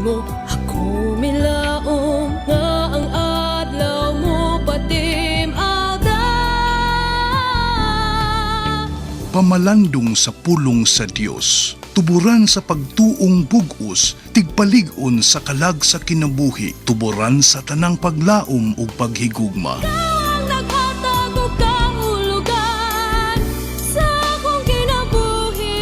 mo ako milaom nga ang adlaw mo patim alda. Pamalandong sa pulong sa Dios, tuburan sa pagtuong bug-os, tigpalig-on sa kalag sa kinabuhi, tuburan sa tanang paglaom ug paghigugma. Ang naghatag og kahulugan sa akong kinabuhi.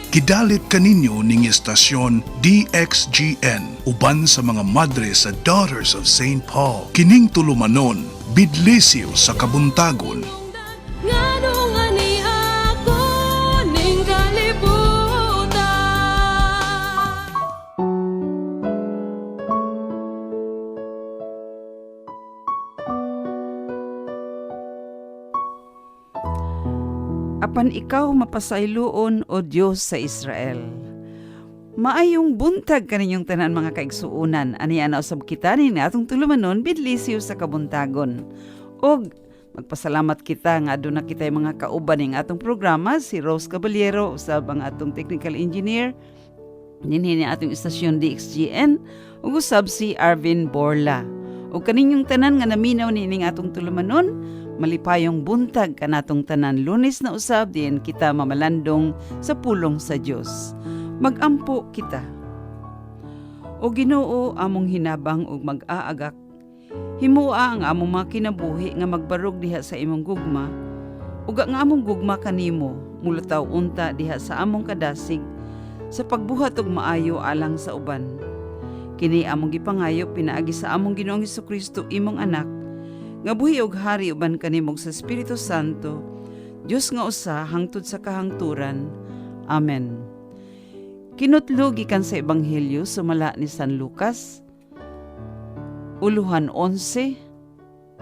Kidalit kaninyo ning estasyon DXGN uban sa mga madre sa Daughters of St. Paul. Kining tulumanon, Bidlisyo sa Kabuntagon. Nganong ani ako ning kalibutan. Apan ikaw mapasayloon o Diyos sa Israel. Maayong buntag kaninyong tanan mga kaigsuunan, aniya na usab kita ni atong tulumanon Bidlisyo sa Kabuntagon. Og magpasalamat kita nga aduna kitay mga kauban ning atong programa, si Rose Caballero usab ang atong technical engineer dinhi ni atong istasyon DXGN, ug usab si Arvin Borla. Og kaninyong tanan nga naminaw nining atong tulumanon, malipayong buntag kanatong tanan. Lunes na usab diin kita mamalandong sa pulong sa Dios. Magampo kita. O Ginoo, among hinabang ug mag-aagak. Himua ang among mga kinabuhi nga magbarog diha sa imong gugma. Ug ang among gugma kanimo mulutaw unta diha sa among kadasig sa pagbuhat og maayo alang sa uban. Kini among gipangayo pinaagi sa among Ginoong Hesukristo imong anak, nga buhi og hari uban kanimog sa Espiritu Santo, Dios nga usa hangtod sa kahangturan. Amen. Kinutlo gikan sa Ebanghelyo sumala ni San Lucas, uluhan 11,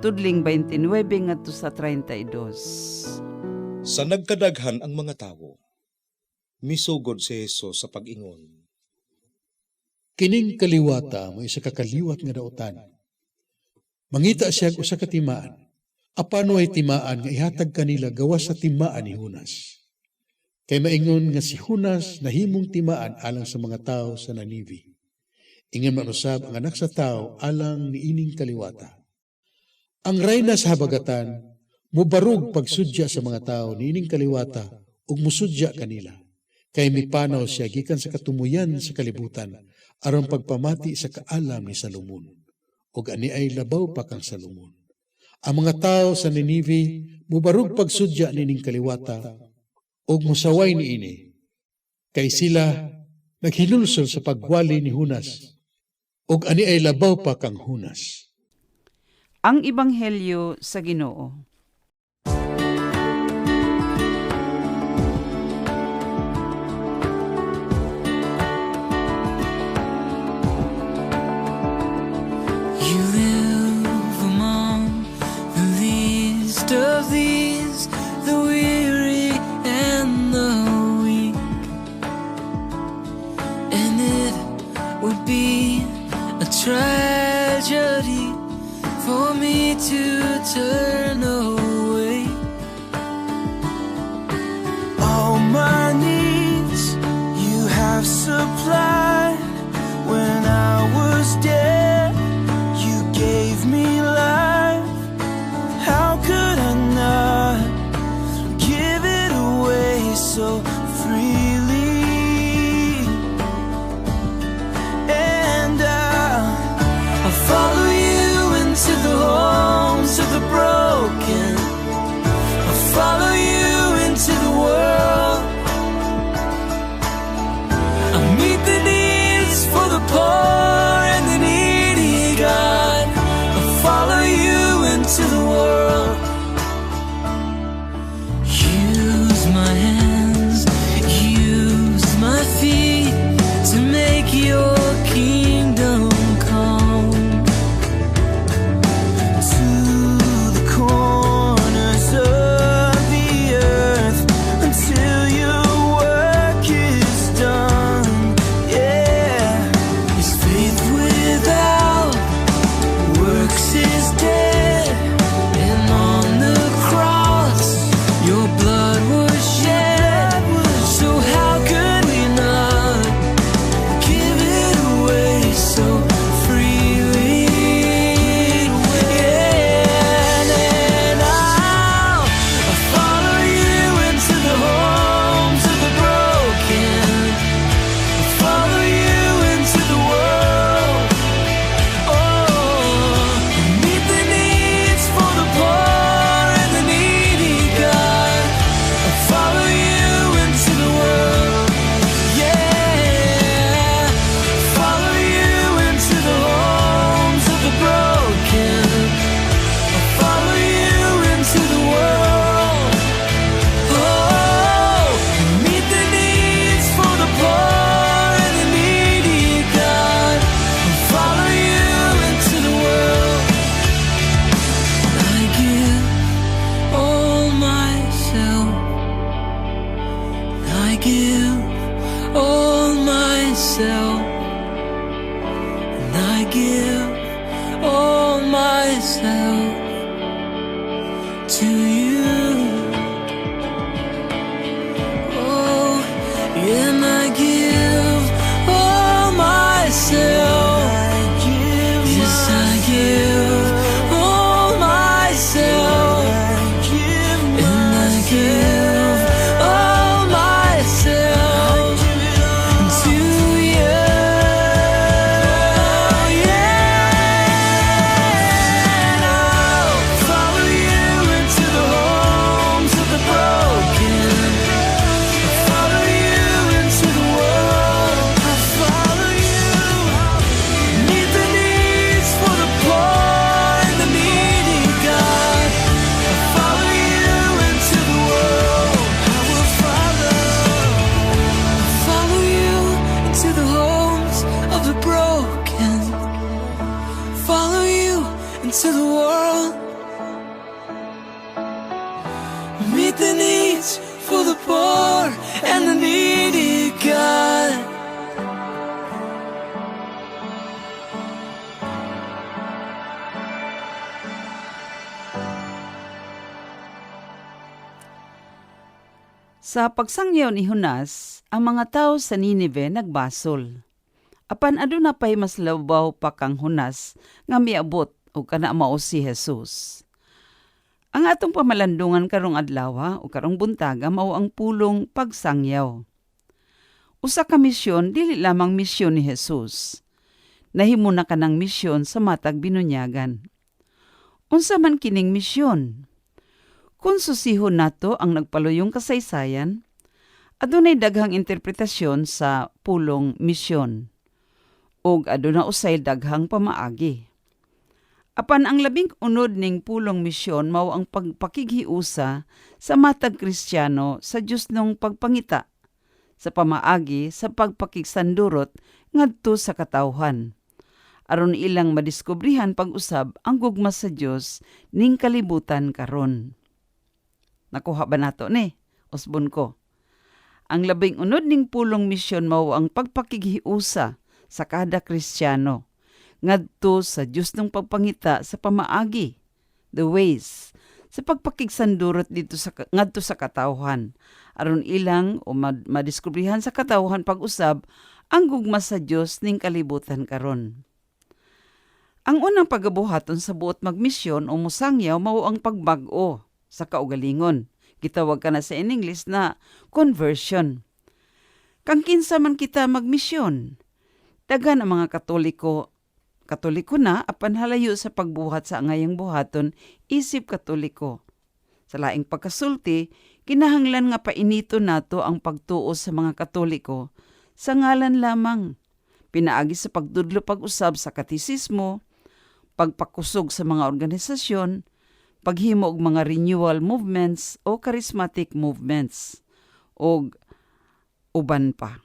tudling 29 ngadto sa 32. Sa nagkadaghan ang mga tawo, misugod si Hesus sa pag-ingon. Kining kaliwata mo isa kakaliwat nga daotan. Mangita siya usa ka timaan. Apano ay timaan nga ihatag kanila gawas sa timaan ni Hunas. Kay maingon nga si Hunas nahimong timaan alang sa mga tao sa Ninive. Ingon man usab ang anak sa tao alang niining kaliwata. Ang reyna sa habagatan mubarog pagsudya sa mga tao niining kaliwata ug musudya kanila. Kay mipanaw siya gikan sa katumuyan sa kalibutan aron pagpamati sa kaalam ni Salomon. Ug ani ay labaw pa kang Salomon. Ang mga tao sa Ninive mubarog pagsudya nining kaliwata ug musaway niini. Kay sila naghinulsol sa pagwali ni Hunas. Ug ani ay labaw pa kang Hunas. Ang Ebanghelyo sa Ginoo. You live among the least of these, the weary and the weak, and it would be a tragedy for me to turn away. All my needs you have supplied. When I was dead, you gave me life. How could I not give it away so freely? And I'll follow you into the homes of the broken. I'll follow you into the world. I'll meet the needs give all myself to you. Oh, and I give all myself. Yes, I give all myself. And I give all myself to you. And I'll follow you into the homes of the broken. I'll follow you into the world. I'll follow you. Meet the needs for the poor and the needy, God. I'll follow you into the world. I will follow. I'll follow you into the homes of the broken. Follow you into the world. Meet the needs for the poor and the needy, God. Sa pagsangyaw ni Jonas, ang mga tao sa Ninive nagbasol. Apan aduna pay mas labaw pa kang Jonas nga miabot o kana mao si Jesus. Ang atong pamalandungan karong adlaw o karong buntaga mao ang pulong pagsangyaw. Usa ka misyon dili lamang misyon ni Jesus. Nahimo na kanang misyon sa matag binunyagan. Unsa man kining misyon? Kung susihon nato ang nagpaluyong kasaysayan, adunay daghang interpretasyon sa pulong misyon. Ug aduna usay daghang pamaagi. Apan ang labing unod ning pulong misyon mao ang pagpakighiusa sa matag Kristiyano sa Dios nung pagpangita, sa pamaagi sa pagpakigsandurot ngadto sa katawhan, aron ilang madiskubrihan pag-usab ang gugma sa Dios ning kalibutan karon. Nakuha ba nato ni? Usbon ko. Ang labing unod ning pulong misyon mao ang pagpakighiusa sa kada Kristiyano ngadto sa Dios nung pagpangita sa pamaagi, the ways, sa pagpakigsandurot dito sa ngadto sa katawhan, aron ilang o madiskubrihan sa katawhan pag-usab ang gugma sa Dios ning kalibutan karon. Ang unang pagabuhaton sa buot magmisyon o musangyaw mao ang pagbag-o sa kaugalingon. Gitawag ka na sa English na conversion. Kang kinsa man kita magmisyon, daghan ang mga Katoliko na apan halayo sa pagbuhat sa angayang buhaton isip Katoliko. Sa laing pagkasulti, kinahanglan nga painito nato ang pagtuo sa mga Katoliko sa ngalan lamang. Pinaagi sa pagdudlo pag-usab sa katisismo, pagpakusog sa mga organisasyon, paghimo og mga renewal movements o charismatic movements, o uban pa.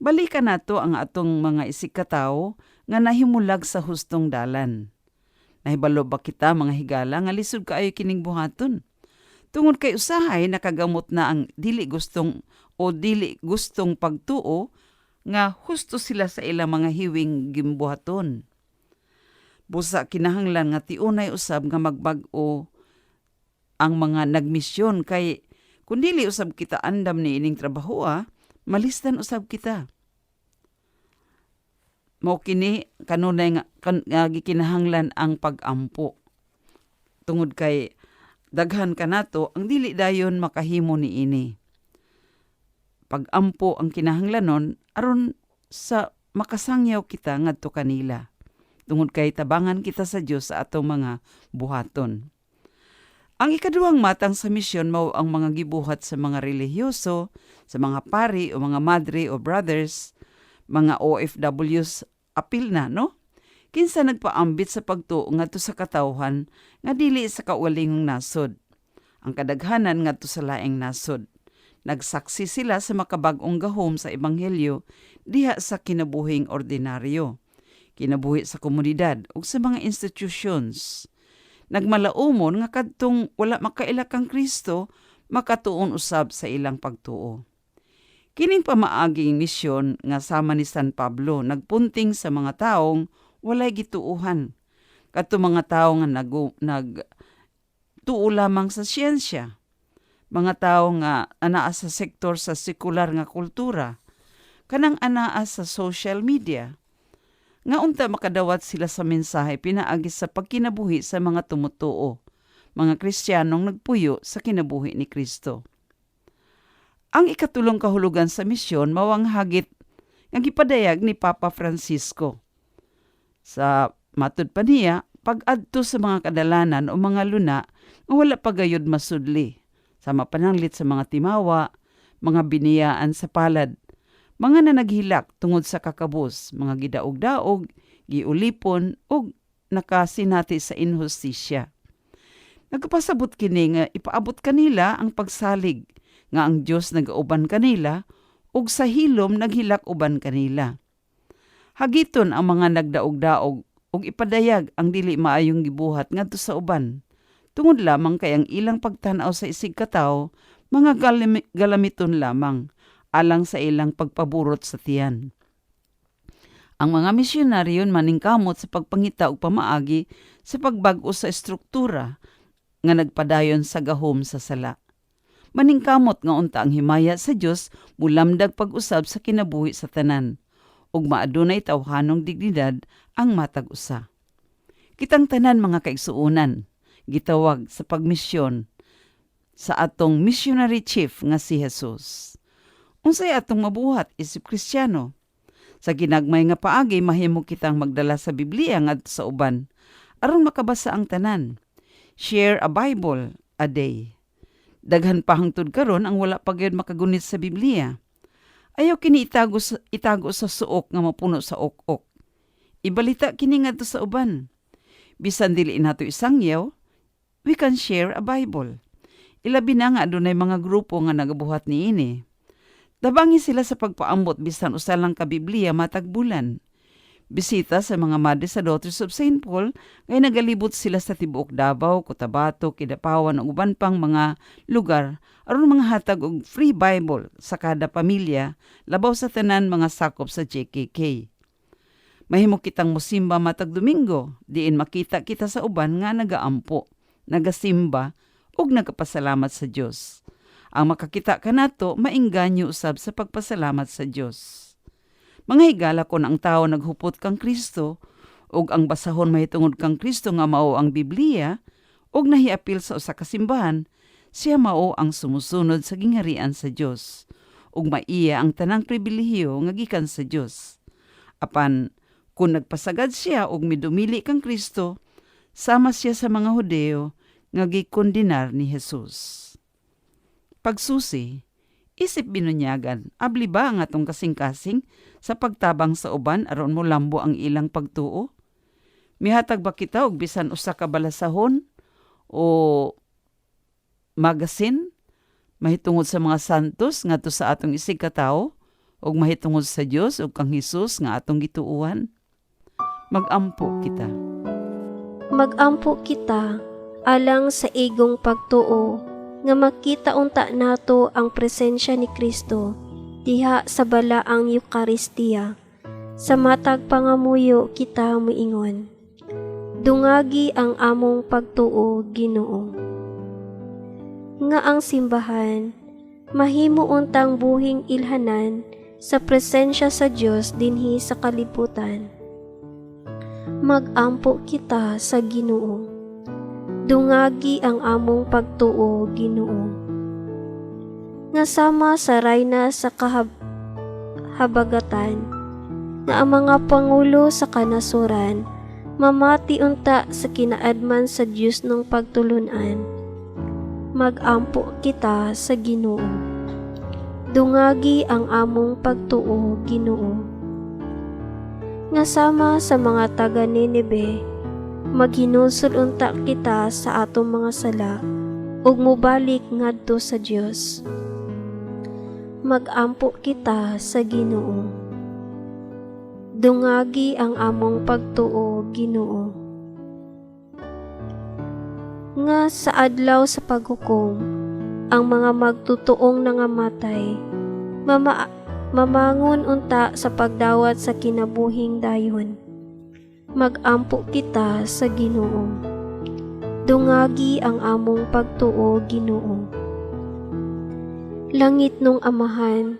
Balikan nato ang atong mga isikatawo nga nahimulag sa hustong dalan. Nahibalo ba kita mga higala nga lisod kaayo kining buhaton? Tungod kay usahay nakagamot na ang dili gustong pagtuo nga husto sila sa ilang mga hiwing gimbuhaton. Busa kinahanglan nga tiunay usab nga magbag-o ang mga nagmisyon kay kun dili usab kita andam ni ining trabaho malistan usab kita. Mao kini kanunay nga gikinahanglan ang pag-ampo. Tungod kay daghan kanato ang dili dayon makahimo ni ini. Pag-ampo ang kinahanglanon aron sa makasangyaw kita ngadto kanila. Tungod kay tabangan kita sa Dios sa atong mga buhaton. Ang ikaduhang matang sa misyon mao ang mga gibuhat sa mga relihiyoso, sa mga pari o mga madre o brothers, mga OFWs apil na, no? Kinsa nagpaambit sa pagtuo ngadto sa katawhan nga dili sa kaugalingong nasod. Ang kadaghanan ngadto sa laing nasod. Nagsaksi sila sa makabag-ong gahom sa ebanghelyo diha sa kinabuhing ordinaryo, kinabuhi sa komunidad ug sa mga institutions. Nagmalaumon nga kadtong wala makaila kang Kristo, makatuon usab sa ilang pagtuo. Kining pamaaging misyon nga sama ni San Pablo nagpunting sa mga taong walay gituuhan. Kadto mga tawo nga nagtuo lamang sa siyensya. Mga tawo nga anaa sa sektor sa sekular nga kultura. Kanang anaa sa social media. Nga unta makadawat sila sa mensahe pinaagi sa pagkinabuhi sa mga tumutuo, mga Kristiyanong nagpuyo sa kinabuhi ni Kristo. Ang ikatulong kahulugan sa misyon mawang hagit nga gipadayag ni Papa Francisco. Sa matud pa niya, pag-adto sa mga kadalanan o mga luna nga wala pagayod masudli, sama pananglit sa mga timawa, mga biniyaan sa palad, mga nanaghilak tungod sa kakabus, mga gidaog-daog, giulipon, o nakasinati sa inhustisya. Nagpasabot kini nga ipaabot kanila ang pagsalig, nga ang Diyos nagauban kanila, ug sa hilom naghilak uban kanila. Hagiton ang mga nagdaog-daog, ug ipadayag ang dili maayong gibuhat ngadto sa uban. Tungod lamang kay ang ilang pagtanaw sa isig katawo, mga galamiton lamang, alang sa ilang pagpaburot sa tiyan. Ang mga misyonaryon maningkamot sa pagpangita og pamaagi sa pagbag-o sa estruktura nga nagpadayon sa gahom sa sala. Maningkamot nga unta ang himaya sa Dios mulamdag pag-usab sa kinabuhi sa tanan ug maadunay tawhanong dignidad ang matag usa. Kitang tanan mga kaigsuonan gitawag sa pagmisyon sa atong missionary chief nga si Jesus. Unsay atong mabuhat isip Kristiyano? Sa ginagmay nga paagi mahimo kitang magdala sa Biblia ngadto sa uban aron makabasa ang tanan. Share a Bible a day. Daghan pa hangtod karon ang wala pa gyud makagunit sa Biblia. Ayaw kini itago sa suok nga mapuno sa ok-ok. Ibalita kini ngadto sa uban. Bisan dili nato isangyaw, we can share a Bible. Ilabi na nga adunay mga grupo nga nagabuhat niini. Dabangi sila sa pagpaambot bisan usa lang ka Biblia matag bulan. Bisita sa mga Madre sa Daughters of St. Paul, ngay nagalibot sila sa tibuok Davao, Cotabato, Kidapawan ug uban pang mga lugar aron mga hatag og free Bible sa kada pamilya, labaw sa tanan mga sakop sa JKK. Mahimo kitang mosimba matag Domingo, diin makita kita sa uban nga nagaampo, nagasimba ug nagapasalamat sa Dios. Ang makakita kanato maingganyo usab sa pagpasalamat sa Dios. Mga higala kon ang tao naghupot kang Kristo ug ang basahon mahitungod kang Kristo nga mao ang Biblia ug nahiapil sa usa ka simbahan, siya mao ang sumusunod sa gingharian sa Dios ug maiya ang tanang pribilehiyo nga gikan sa Dios. Apan kung nagpasagad siya ug midumili kang Kristo, sama siya sa mga Hudeo nga gikondenar ni Jesus. Pagsusi, isip binunyagan, abli ba ang atong kasing-kasing sa pagtabang sa uban aron mo lambo ang ilang pagtuo? Mihatag ba kita og bisan usa ka balasahon o magasin mahitungod sa mga santos ngadto sa atong isig katawo ug mahitungod sa Dios ug kang Hesus nga atong gituuhan? Magampo kita. Magampo kita alang sa igong pagtuo nga makita unta nato ang presensya ni Kristo diha sa balaang Eucharistia. Sa matag pangamuyo kita muingon, dungagi ang among pagtuo, Ginoo. Nga ang simbahan mahimo untang buhing ilhanan sa presensya sa Dios dinhi sa kalibutan. Magampo kita sa Ginoo. Dungagi ang among pagtuo, Ginoo. Nga sama sa rayna sa habagatan, nga ang mga pangulo sa kanasuran, mamati unta sa kinaadman sa Diyos ng pagtulunan. Magampo kita sa Ginoo. Dungagi ang among pagtuo, Ginoo. Nga sama sa mga taga Nineve, maghinusol unta kita sa atong mga sala, ug mubalik ngadto sa Dios. Magampo kita sa Ginoo. Dungagi ang among pagtuo, Ginoo. Nga sa adlaw sa paghukom, ang mga magtutuong nangamatay, mamangon unta sa pagdawat sa kinabuhing dayon. Mag-ampo kita sa Ginoo. Dungagi ang among pagtuo, Ginoo. Langit nung Amahan,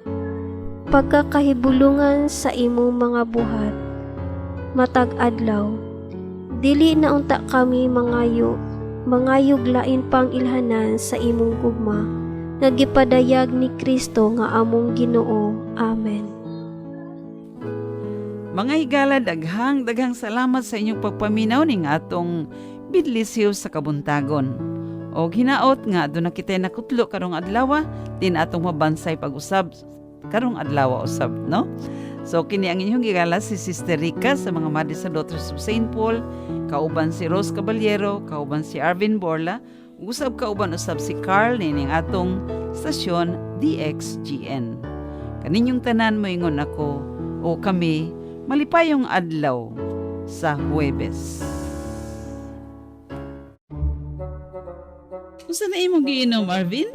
pagkakahibulungan sa imong mga buhat, matag adlaw, dili na unta kami mangayog lain pang ilhanan sa imong gugma, nga gipadayag ni Kristo nga among Ginoo. Amen. Mga higala, daghang salamat sa inyong pagpaminaw ning atong Bidlisyo sa Kabuntagon. O hinaot nga doon na kita nakutlo karong adlaw, din atong mabansay pag-usab karong adlaw usab, no? So kini ang inyong higala si Sister Rica sa mga Madi sa Daughters of St. Paul, kauban si Rose Caballero, kauban si Arvin Borla, usab kauban usab si Carl nining atong stasyon DXGN. Kaninyong tanan moingon ako o kami malipayong adlaw sa Huwebes. Unsa na imong giinom, Arvin?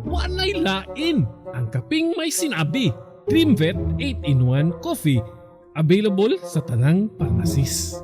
Walay lain. Ang kaping may sinabi. Dreamvet 8-in-1 Coffee. Available sa tanang pharmacies.